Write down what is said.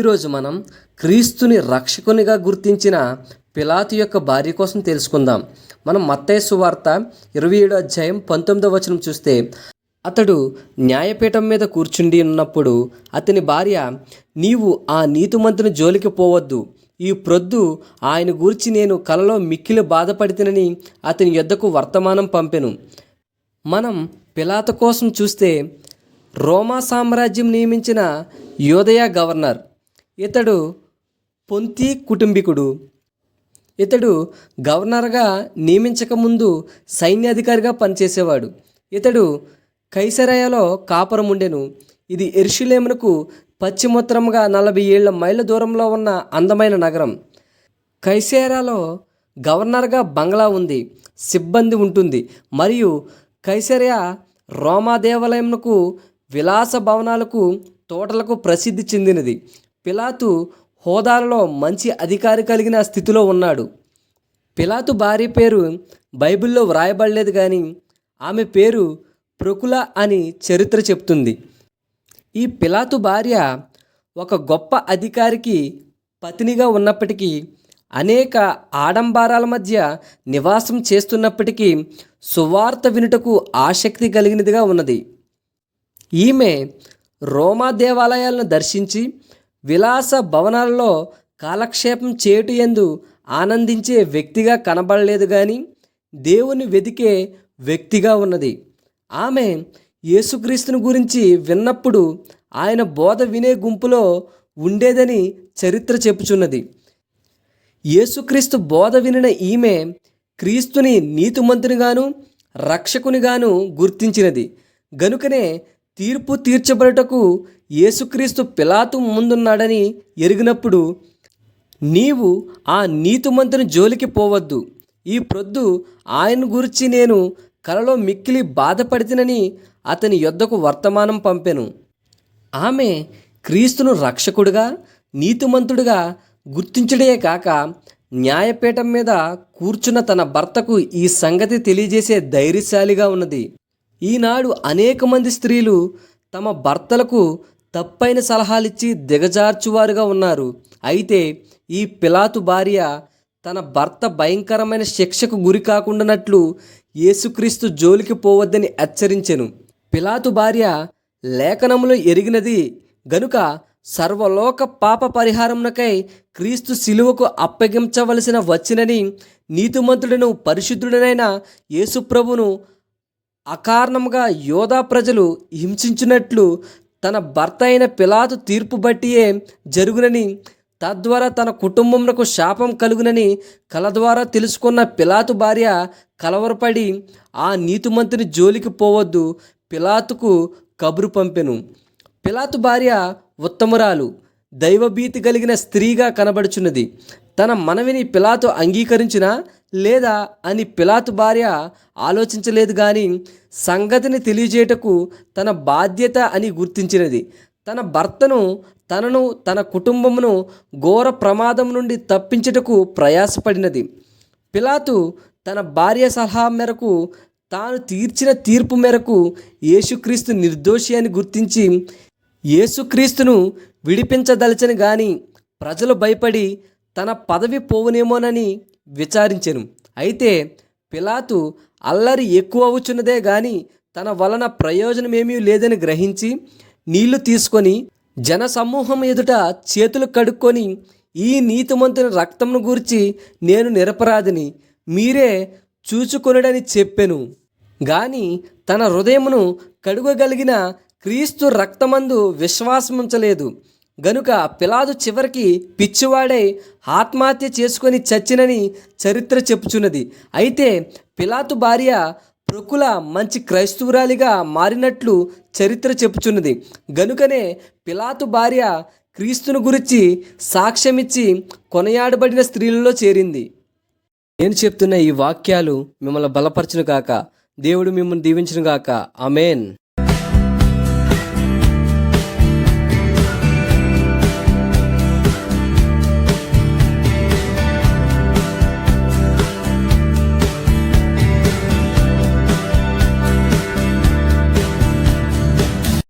ఈరోజు మనం క్రీస్తుని రక్షకునిగా గుర్తించిన పిలాతు యొక్క భార్య కోసం తెలుసుకుందాం. మనం మత్తయి సువార్త 27వ అధ్యాయం 19వ వచనం చూస్తే, అతడు న్యాయపీఠం మీద కూర్చుండి ఉన్నప్పుడు అతని భార్య, నీవు ఆ నీతిమంతుని జోలికి పోవద్దు, ఈ ప్రొద్దు ఆయన గూర్చి నేను కలలో మిక్కిలి బాధపడితినని అతని యొద్దకు వర్తమానం పంపెను. మనం పిలాతు కోసం చూస్తే రోమా సామ్రాజ్యం నియమించిన యూదయ గవర్నర్. ఇతడు పొంతి కుటుంబీకుడు. ఇతడు గవర్నర్గా నియమించకముందు సైన్యాధికారిగా పనిచేసేవాడు. ఇతడు కైసరయలో కాపురం ఉండెను. ఇది యెరూషలేమునకు పశ్చిమోత్తరముగా 40 మైళ్ళ దూరంలో ఉన్న అందమైన నగరం. కైసరయలో గవర్నర్గా బంగ్లా ఉంది, సిబ్బంది ఉంటుంది. మరియు కైసరయ రోమా దేవాలయమునకు, విలాస భవనాలకు, తోటలకు ప్రసిద్ధి చెందినది. పిలాతు హోదాలలో మంచి అధికారి కలిగిన స్థితిలో ఉన్నాడు. పిలాతు భార్య పేరు బైబిల్లో వ్రాయబడలేదు, కానీ ఆమె పేరు ప్రొకుల అని చరిత్ర చెప్తుంది. ఈ పిలాతు భార్య ఒక గొప్ప అధికారికి పత్నిగా ఉన్నప్పటికీ, అనేక ఆడంబరాల మధ్య నివాసం చేస్తున్నప్పటికీ సువార్త వినుటకు ఆసక్తి కలిగినదిగా ఉన్నది. ఈమె రోమా దేవాలయాలను దర్శించి విలాస భవనాలలో కాలక్షేపం చేయుట యందు ఆనందించే వ్యక్తిగా కనబడలేదు, కానీ దేవుని వెదికే వ్యక్తిగా ఉన్నది. ఆమె యేసుక్రీస్తుని గురించి విన్నప్పుడు ఆయన బోధ వినే గుంపులో ఉండేదని చరిత్ర చెప్పుచున్నది. యేసుక్రీస్తు బోధ వినిన ఈమె క్రీస్తుని నీతిమంతునిగాను రక్షకునిగాను గుర్తించినది. గనుకనే తీర్పు తీర్చబడుటకు యేసుక్రీస్తు పిలాతు ముందున్నాడని ఎరిగినప్పుడు, నీవు ఆ నీతిమంతుని జోలికి పోవద్దు, ఈ ప్రొద్దు ఆయన గురించి నేను కలలో మిక్కిలి బాధపడితినని అతని యొద్దకు వర్తమానం పంపెను. ఆమె క్రీస్తును రక్షకుడుగా, నీతిమంతుడుగా గుర్తించడే కాక, న్యాయపీఠం మీద కూర్చున్న తన భర్తకు ఈ సంగతి తెలియజేసే ధైర్యశాలిగా ఉన్నది. ఈనాడు అనేక మంది స్త్రీలు తమ భర్తలకు తప్పైన సలహాలిచ్చి దిగజార్చువారుగా ఉన్నారు. అయితే ఈ పిలాతు భార్య తన భర్త భయంకరమైన శిక్షకు గురి కాకుండానట్లు యేసుక్రీస్తు జోలికి పోవద్దని హెచ్చరించెను. పిలాతు భార్య లేఖనములో ఎరిగినది గనుక సర్వలోక పాప పరిహారమునకై క్రీస్తు శిలువకు అప్పగించవలసిన వచ్చినని, నీతిమంతుడను పరిశుద్ధుడనైన యేసుప్రభును అకారణముగా యోధా ప్రజలు హింసించినట్లు తన భర్త అయిన పిలాతు తీర్పు బట్టియే జరుగునని, తద్వారా తన కుటుంబమునకు శాపం కలుగునని కల ద్వారా తెలుసుకున్న పిలాతు భార్య కలవరపడి ఆ నీతిమంతుని జోలికి పోవద్దు పిలాతుకు కబురు పంపెను. పిలాతు భార్య ఉత్తమురాలు, దైవభీతి కలిగిన స్త్రీగా కనబడుచున్నది. తన మనవిని పిలాతు అంగీకరించినా లేదా అని పిలాతు భార్య ఆలోచించలేదు, కానీ సంగతిని తెలియజేయటకు తన బాధ్యత అని గుర్తించినది. తన భర్తను, తనను, తన కుటుంబమును ఘోర ప్రమాదం నుండి తప్పించుటకు ప్రయాసపడినది. పిలాతు తన భార్య సలహా మేరకు, తాను తీర్చిన తీర్పు మేరకు యేసుక్రీస్తు నిర్దోషి అని గుర్తించి యేసుక్రీస్తును విడిపించదలచని, గాని ప్రజలు భయపడి తన పదవి పోవునేమోనని విచారించెను. అయితే పిలాతు అల్లరి ఎక్కువ అవుచున్నదే గాని తన వలన ప్రయోజనమేమీ లేదని గ్రహించి నీళ్లు తీసుకొని జనసమూహం ఎదుట చేతులు కడుక్కొని, ఈ నీతిమంతుని రక్తమును గూర్చి నేను నిరపరాధిని, మీరే చూచుకొనుడని చెప్పెను. గాని తన హృదయమును కడుగగలిగిన క్రీస్తు రక్తమందు విశ్వాసముంచలేదు. గనుక పిలాతు చివరికి పిచ్చివాడై ఆత్మహత్య చేసుకొని చచ్చినని చరిత్ర చెప్పుచున్నది. అయితే పిలాతు భార్య ప్రొకుల మంచి క్రైస్తవురాలిగా మారినట్లు చరిత్ర చెప్పుచున్నది. గనుకనే పిలాతు భార్య క్రీస్తును గురించి సాక్ష్యమిచ్చి కొనయాడబడిన స్త్రీలలో చేరింది. నేను చెప్తున్న ఈ వాక్యాలు మిమ్మల్ని బలపరచును గాక. దేవుడు మిమ్మల్ని దీవించును గాక. ఆమేన్.